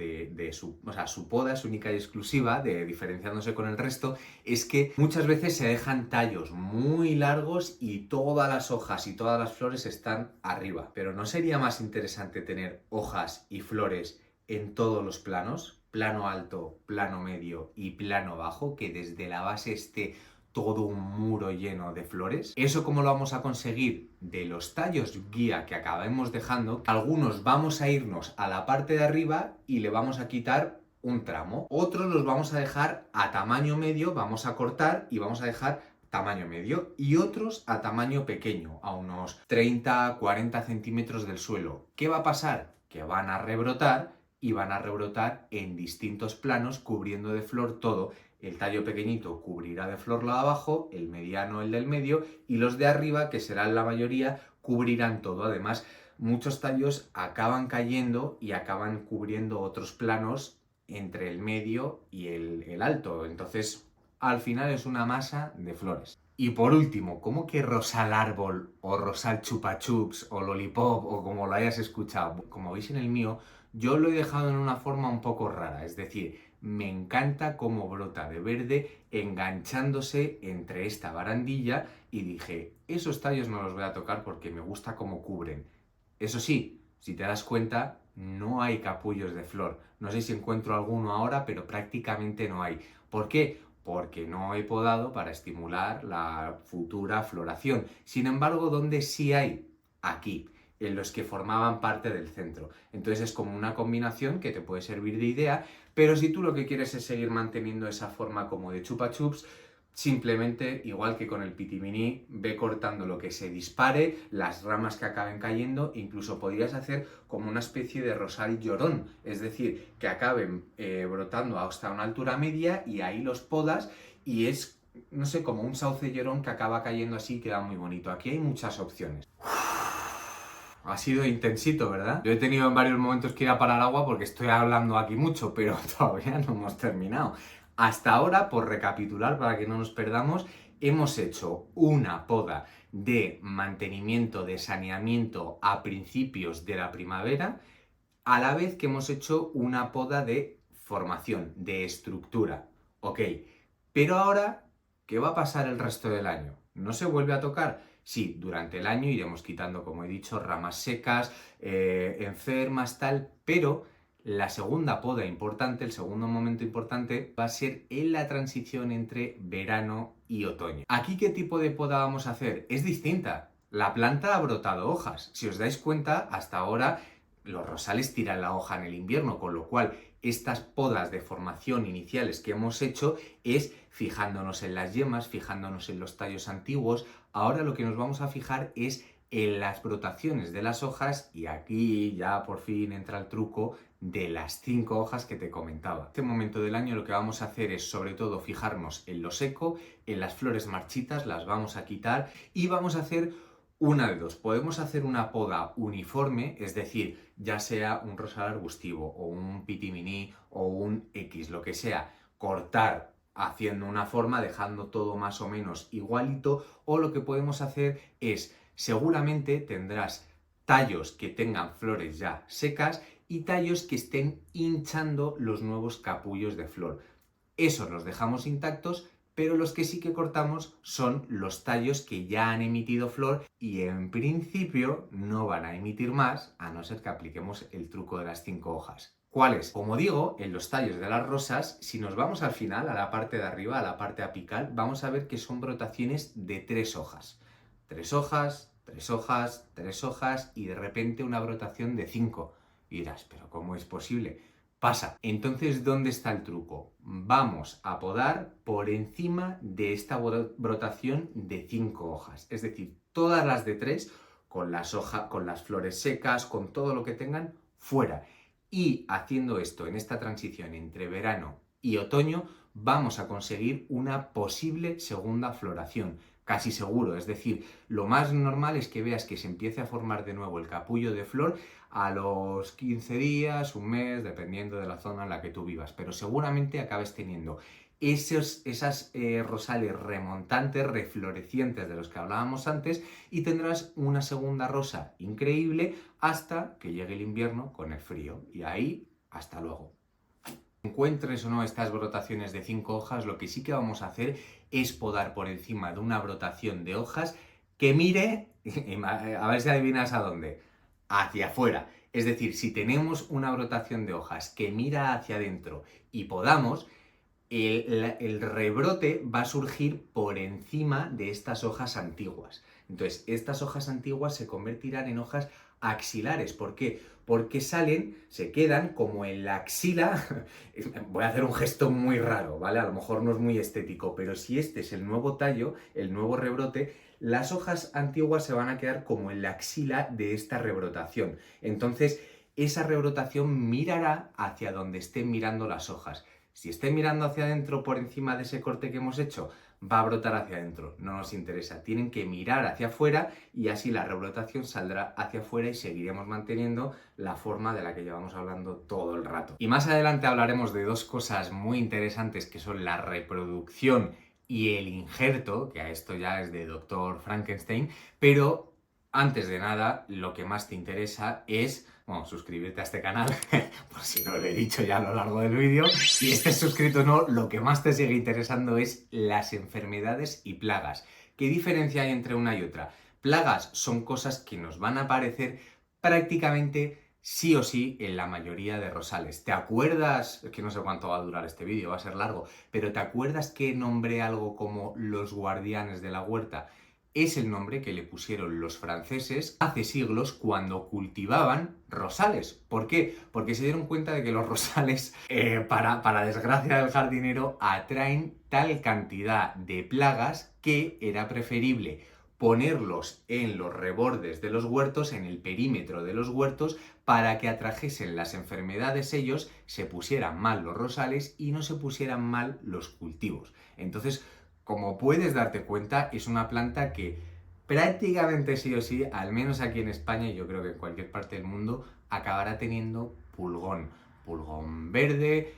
su poda es única y exclusiva, diferenciándose con el resto, es que muchas veces se dejan tallos muy largos y todas las hojas y todas las flores están arriba. Pero ¿no sería más interesante tener hojas y flores en todos los planos, plano alto, plano medio y plano bajo, que desde la base esté todo un muro lleno de flores? ¿Eso cómo lo vamos a conseguir? De los tallos guía que acabemos dejando, algunos vamos a irnos a la parte de arriba y le vamos a quitar un tramo. Otros los vamos a dejar a tamaño medio, vamos a cortar y vamos a dejar tamaño medio, y otros a tamaño pequeño, a unos 30-40 centímetros del suelo. ¿Qué va a pasar? Que van a rebrotar y van a rebrotar en distintos planos, cubriendo de flor todo. El tallo pequeñito cubrirá de flor lo de abajo, el mediano el del medio, y los de arriba, que serán la mayoría, cubrirán todo. Además, muchos tallos acaban cayendo y acaban cubriendo otros planos entre el medio y el alto. Entonces, al final es una masa de flores. Y por último, ¿cómo que rosal árbol o rosal chupa chups o lollipop o como lo hayas escuchado? Como veis en el mío, yo lo he dejado en una forma un poco rara, es decir, me encanta cómo brota de verde enganchándose entre esta barandilla, y dije, esos tallos no los voy a tocar porque me gusta cómo cubren. Eso sí, si te das cuenta, no hay capullos de flor. No sé si encuentro alguno ahora, pero prácticamente no hay. ¿Por qué? Porque no he podado para estimular la futura floración. Sin embargo, ¿dónde sí hay? Aquí, en los que formaban parte del centro. Entonces es como una combinación que te puede servir de idea, pero si tú lo que quieres es seguir manteniendo esa forma como de chupa chups, simplemente, igual que con el pitimini, ve cortando lo que se dispare, las ramas que acaben cayendo, incluso podrías hacer como una especie de rosal llorón, es decir, que acaben brotando hasta una altura media y ahí los podas y es, no sé, como un sauce llorón que acaba cayendo así y queda muy bonito. Aquí hay muchas opciones. Ha sido intensito, ¿verdad? Yo he tenido en varios momentos que ir a parar agua porque estoy hablando aquí mucho, pero todavía no hemos terminado. Hasta ahora, por recapitular, para que no nos perdamos, hemos hecho una poda de mantenimiento, de saneamiento a principios de la primavera, a la vez que hemos hecho una poda de formación, de estructura. Ok, pero ahora, ¿qué va a pasar el resto del año? ¿No se vuelve a tocar? Sí, durante el año iremos quitando, como he dicho, ramas secas, enfermas, tal, pero la segunda poda importante, el segundo momento importante, va a ser en la transición entre verano y otoño. ¿Aquí qué tipo de poda vamos a hacer? Es distinta. La planta ha brotado hojas. Si os dais cuenta, hasta ahora los rosales tiran la hoja en el invierno, con lo cual estas podas de formación iniciales que hemos hecho es fijándonos en las yemas, fijándonos en los tallos antiguos. Ahora lo que nos vamos a fijar es en las brotaciones de las hojas y aquí ya por fin entra el truco de las 5 hojas que te comentaba. En este momento del año lo que vamos a hacer es sobre todo fijarnos en lo seco, en las flores marchitas, las vamos a quitar y vamos a hacer una de dos. Podemos hacer una poda uniforme, es decir, ya sea un rosal arbustivo o un pitiminí o un X, lo que sea, cortar haciendo una forma, dejando todo más o menos igualito, o lo que podemos hacer es, seguramente tendrás tallos que tengan flores ya secas y tallos que estén hinchando los nuevos capullos de flor. Esos los dejamos intactos, pero los que sí que cortamos son los tallos que ya han emitido flor y en principio no van a emitir más, a no ser que apliquemos el truco de las 5 hojas. ¿Cuáles? Como digo, en los tallos de las rosas, si nos vamos al final, a la parte de arriba, a la parte apical, vamos a ver que son brotaciones de 3 hojas. 3 hojas, 3 hojas, 3 hojas y de repente una brotación de 5. Y dirás, ¿pero cómo es posible? Pasa. Entonces, ¿dónde está el truco? Vamos a podar por encima de esta brotación de 5 hojas. Es decir, todas las de 3, con las hojas, con las flores secas, con todo lo que tengan, fuera. Y haciendo esto en esta transición entre verano y otoño, vamos a conseguir una posible segunda floración. Casi seguro, es decir, lo más normal es que veas que se empiece a formar de nuevo el capullo de flor a los 15 días, un mes, dependiendo de la zona en la que tú vivas, pero seguramente acabes teniendo esas rosales remontantes, reflorecientes de los que hablábamos antes y tendrás una segunda rosa increíble hasta que llegue el invierno con el frío y ahí, hasta luego. Encuentres o no estas brotaciones de 5 hojas, lo que sí que vamos a hacer es podar por encima de una brotación de hojas que mire, a ver si adivinas a dónde, hacia afuera. Es decir, si tenemos una brotación de hojas que mira hacia adentro y podamos, el rebrote va a surgir por encima de estas hojas antiguas. Entonces, estas hojas antiguas se convertirán en hojas axilares. ¿Por qué? Porque salen, se quedan como en la axila. Voy a hacer un gesto muy raro, ¿vale? A lo mejor no es muy estético, pero si este es el nuevo tallo, el nuevo rebrote, las hojas antiguas se van a quedar como en la axila de esta rebrotación. Entonces, esa rebrotación mirará hacia donde estén mirando las hojas. Si esté mirando hacia adentro por encima de ese corte que hemos hecho, va a brotar hacia adentro, no nos interesa. Tienen que mirar hacia afuera y así la rebrotación saldrá hacia afuera y seguiremos manteniendo la forma de la que llevamos hablando todo el rato. Y más adelante hablaremos de dos cosas muy interesantes que son la reproducción y el injerto, que a esto ya es de Dr. Frankenstein, pero antes de nada, lo que más te interesa es, bueno, suscribirte a este canal, por si no lo he dicho ya a lo largo del vídeo, y estés suscrito o no, lo que más te sigue interesando es las enfermedades y plagas. ¿Qué diferencia hay entre una y otra? Plagas son cosas que nos van a aparecer prácticamente sí o sí en la mayoría de rosales. ¿Te acuerdas? Es que no sé cuánto va a durar este vídeo, va a ser largo, pero ¿te acuerdas que nombré algo como los guardianes de la huerta? Es el nombre que le pusieron los franceses hace siglos cuando cultivaban rosales. ¿Por qué? Porque se dieron cuenta de que los rosales, para desgracia del jardinero, atraen tal cantidad de plagas que era preferible ponerlos en los rebordes de los huertos, en el perímetro de los huertos, para que atrajesen las enfermedades ellos, se pusieran mal los rosales y no se pusieran mal los cultivos. Entonces, como puedes darte cuenta, es una planta que prácticamente sí o sí, al menos aquí en España y yo creo que en cualquier parte del mundo, acabará teniendo pulgón. Pulgón verde,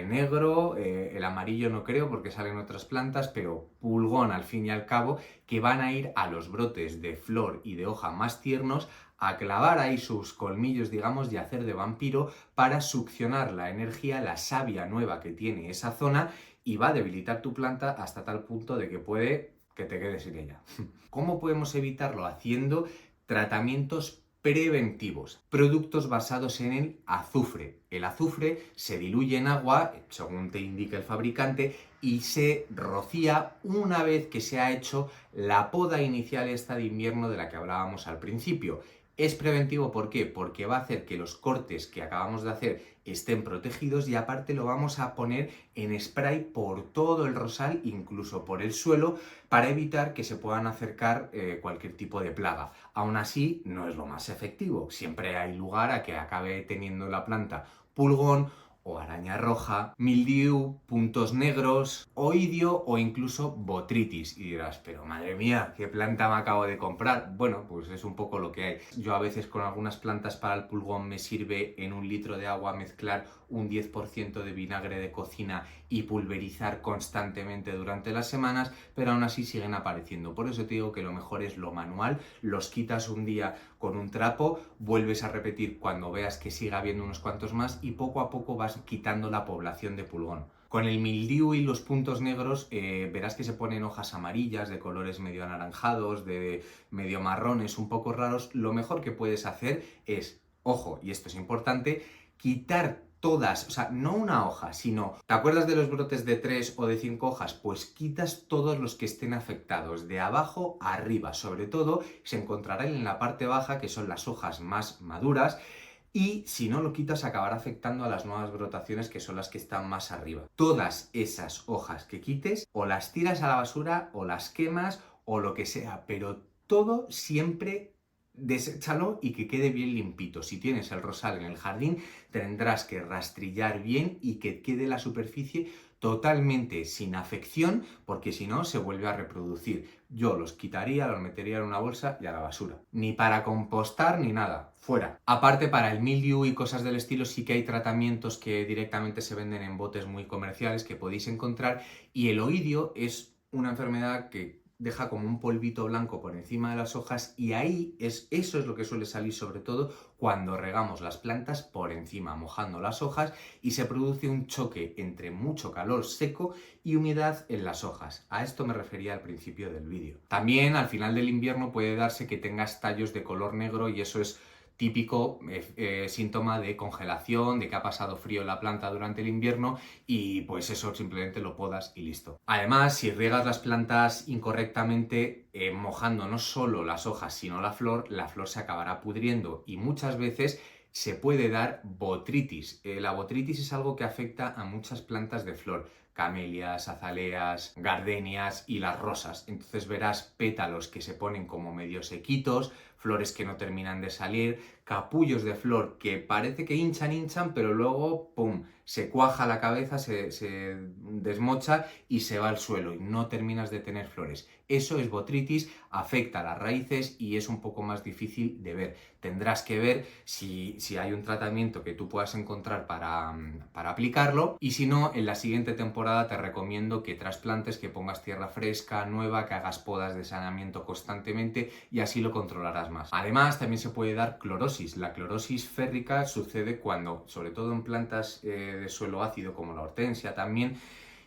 negro, el amarillo no creo porque salen otras plantas, pero pulgón al fin y al cabo, que van a ir a los brotes de flor y de hoja más tiernos a clavar ahí sus colmillos, digamos, y hacer de vampiro para succionar la energía, la savia nueva que tiene esa zona y va a debilitar tu planta hasta tal punto de que puede que te quedes sin ella. ¿Cómo podemos evitarlo? Haciendo tratamientos preventivos, productos basados en el azufre. El azufre se diluye en agua, según te indica el fabricante, y se rocía una vez que se ha hecho la poda inicial esta de invierno de la que hablábamos al principio. Es preventivo, ¿por qué? Porque va a hacer que los cortes que acabamos de hacer estén protegidos y aparte lo vamos a poner en spray por todo el rosal, incluso por el suelo, para evitar que se puedan acercar cualquier tipo de plaga. Aún así, no es lo más efectivo. Siempre hay lugar a que acabe teniendo la planta pulgón o araña roja, mildiu, puntos negros, oidio o incluso botritis. Y dirás, pero madre mía, ¿qué planta me acabo de comprar? Bueno, pues es un poco lo que hay. Yo a veces con algunas plantas para el pulgón me sirve en 1 litro de agua mezclar un 10% de vinagre de cocina y pulverizar constantemente durante las semanas, pero aún así siguen apareciendo. Por eso te digo que lo mejor es lo manual, los quitas un día con un trapo, vuelves a repetir cuando veas que siga habiendo unos cuantos más y poco a poco vas quitando la población de pulgón. Con el mildiu y los puntos negros verás que se ponen hojas amarillas de colores medio anaranjados, de medio marrones, un poco raros. Lo mejor que puedes hacer es, ojo, y esto es importante, quitar todas, o sea, no una hoja, sino, ¿te acuerdas de los brotes de 3 o de 5 hojas? Pues quitas todos los que estén afectados, de abajo a arriba. Sobre todo, se encontrarán en la parte baja, que son las hojas más maduras, y si no lo quitas acabará afectando a las nuevas brotaciones que son las que están más arriba. Todas esas hojas que quites o las tiras a la basura o las quemas o lo que sea, pero todo siempre deséchalo y que quede bien limpito. Si tienes el rosal en el jardín, tendrás que rastrillar bien y que quede la superficie totalmente sin afección, porque si no se vuelve a reproducir. Yo los quitaría, los metería en una bolsa y a la basura. Ni para compostar ni nada, fuera. Aparte, para el mildew y cosas del estilo sí que hay tratamientos que directamente se venden en botes muy comerciales que podéis encontrar, y el oidio es una enfermedad que deja como un polvito blanco por encima de las hojas y eso es lo que suele salir sobre todo cuando regamos las plantas por encima, mojando las hojas, y se produce un choque entre mucho calor seco y humedad en las hojas. A esto me refería al principio del vídeo. También al final del invierno puede darse que tengas tallos de color negro y eso es típico síntoma de congelación, de que ha pasado frío la planta durante el invierno y pues eso simplemente lo podas y listo. Además, si riegas las plantas incorrectamente, mojando no solo las hojas sino la flor se acabará pudriendo y muchas veces se puede dar botritis. La botritis es algo que afecta a muchas plantas de flor, camelias, azaleas, gardenias y las rosas. Entonces verás pétalos que se ponen como medio sequitos, flores que no terminan de salir, capullos de flor que parece que hinchan, pero luego, ¡pum!, se cuaja la cabeza, se desmocha y se va al suelo y no terminas de tener flores. Eso es botritis, afecta a las raíces y es un poco más difícil de ver. Tendrás que ver si hay un tratamiento que tú puedas encontrar para aplicarlo, y si no, en la siguiente temporada te recomiendo que trasplantes, que pongas tierra fresca, nueva, que hagas podas de saneamiento constantemente y así lo controlarás más. Además, también se puede dar clorosis. La clorosis férrica sucede cuando, sobre todo en plantas de suelo ácido como la hortensia también,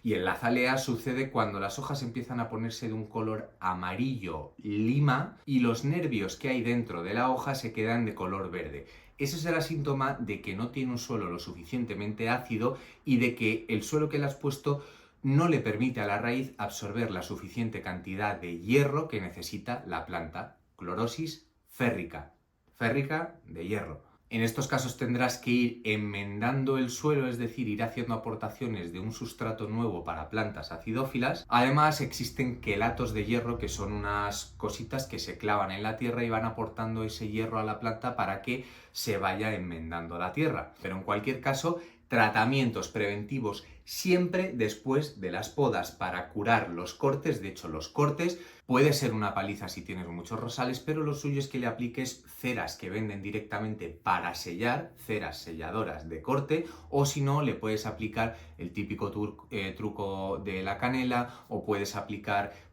y en la azalea sucede cuando las hojas empiezan a ponerse de un color amarillo lima y los nervios que hay dentro de la hoja se quedan de color verde. Ese será síntoma de que no tiene un suelo lo suficientemente ácido y de que el suelo que le has puesto no le permite a la raíz absorber la suficiente cantidad de hierro que necesita la planta. Clorosis férrica. Férrica de hierro. En estos casos tendrás que ir enmendando el suelo, es decir, ir haciendo aportaciones de un sustrato nuevo para plantas acidófilas. Además, existen quelatos de hierro, que son unas cositas que se clavan en la tierra y van aportando ese hierro a la planta para que se vaya enmendando la tierra. Pero en cualquier caso, tratamientos preventivos siempre después de las podas para curar los cortes. De hecho, los cortes puede ser una paliza si tienes muchos rosales, pero lo suyo es que le apliques ceras que venden directamente para sellar, ceras selladoras de corte, o si no, le puedes aplicar el típico truco de la canela, o puedes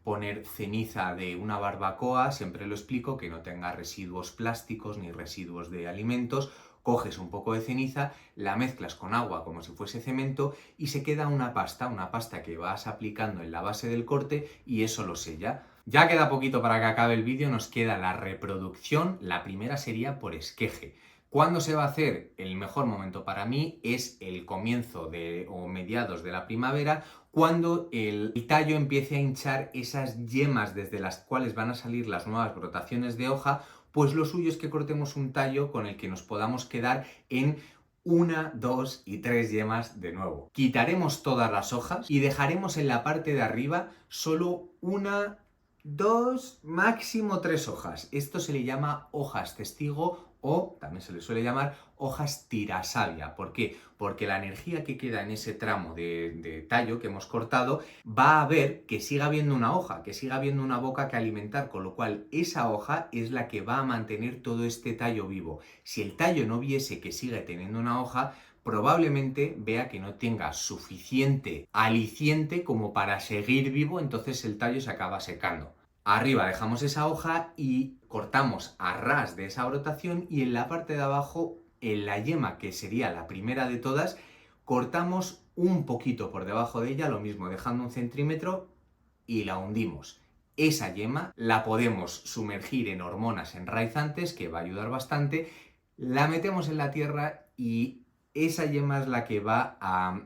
poner ceniza de una barbacoa, siempre lo explico, que no tenga residuos plásticos ni residuos de alimentos. Coges un poco de ceniza, la mezclas con agua como si fuese cemento y se queda una pasta que vas aplicando en la base del corte y eso lo sella. Ya queda poquito para que acabe el vídeo, nos queda la reproducción. La primera sería por esqueje. ¿Cuándo se va a hacer? El mejor momento para mí es el comienzo o mediados de la primavera, cuando el tallo empiece a hinchar esas yemas desde las cuales van a salir las nuevas brotaciones de hoja. Pues lo suyo es que cortemos un tallo con el que nos podamos quedar en 1, 2 y 3 yemas de nuevo. Quitaremos todas las hojas y dejaremos en la parte de arriba solo 1, 2, máximo 3 hojas. Esto se le llama hojas testigo o también se le suele llamar hojas tirasavia. ¿Por qué? Porque la energía que queda en ese tramo de tallo que hemos cortado va a ver que siga habiendo una hoja, que siga habiendo una boca que alimentar, con lo cual esa hoja es la que va a mantener todo este tallo vivo. Si el tallo no viese que sigue teniendo una hoja, probablemente vea que no tenga suficiente aliciente como para seguir vivo, entonces el tallo se acaba secando. Arriba dejamos esa hoja y cortamos a ras de esa brotación y en la parte de abajo, en la yema, que sería la primera de todas, cortamos un poquito por debajo de ella, lo mismo dejando 1 centímetro y la hundimos. Esa yema la podemos sumergir en hormonas enraizantes, que va a ayudar bastante, la metemos en la tierra y esa yema es la que va a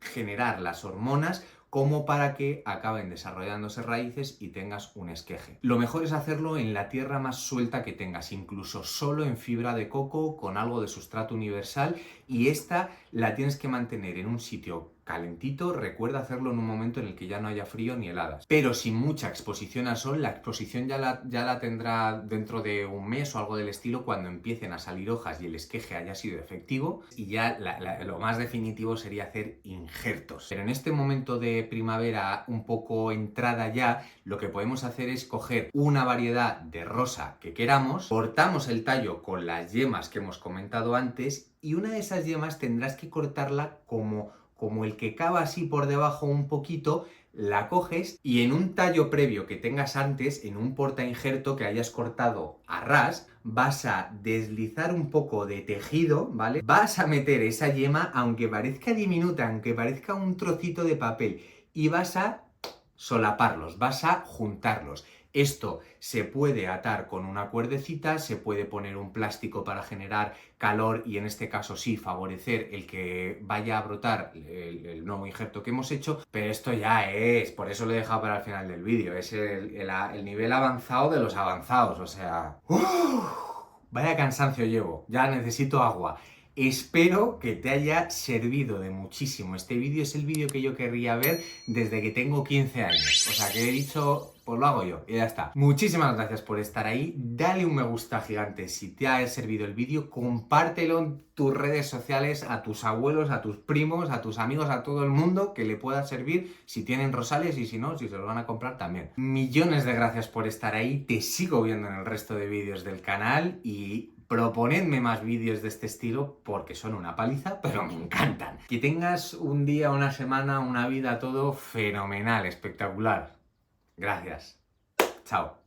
generar las hormonas como para que acaben desarrollándose raíces y tengas un esqueje. Lo mejor es hacerlo en la tierra más suelta que tengas, incluso solo en fibra de coco con algo de sustrato universal, y esta la tienes que mantener en un sitio calentito. Recuerda hacerlo en un momento en el que ya no haya frío ni heladas, pero sin mucha exposición al sol. La exposición ya la tendrá dentro de un mes o algo del estilo, cuando empiecen a salir hojas y el esqueje haya sido efectivo, y ya lo más definitivo sería hacer injertos. Pero en este momento de primavera un poco entrada ya, lo que podemos hacer es coger una variedad de rosa que queramos, cortamos el tallo con las yemas que hemos comentado antes, y una de esas yemas tendrás que cortarla como el que cava así por debajo un poquito. La coges y en un tallo previo que tengas antes, en un portainjerto que hayas cortado a ras, vas a deslizar un poco de tejido, ¿vale? Vas a meter esa yema, aunque parezca diminuta, aunque parezca un trocito de papel, y vas a solaparlos, vas a juntarlos. Esto se puede atar con una cuerdecita, se puede poner un plástico para generar calor y en este caso sí favorecer el que vaya a brotar el nuevo injerto que hemos hecho, pero esto ya es, por eso lo he dejado para el final del vídeo, es el nivel avanzado de los avanzados, o sea... Vaya cansancio llevo, ya necesito agua. Espero que te haya servido de muchísimo. Este vídeo es el vídeo que yo querría ver desde que tengo 15 años. O sea, que he dicho, pues lo hago yo y ya está. Muchísimas gracias por estar ahí. Dale un me gusta gigante si te ha servido el vídeo. Compártelo en tus redes sociales a tus abuelos, a tus primos, a tus amigos, a todo el mundo que le pueda servir, si tienen rosales, y si no, si se los van a comprar también. Millones de gracias por estar ahí. Te sigo viendo en el resto de vídeos del canal y proponedme más vídeos de este estilo porque son una paliza, pero me encantan. Que tengas un día, una semana, una vida, todo fenomenal, espectacular. Gracias. Chao.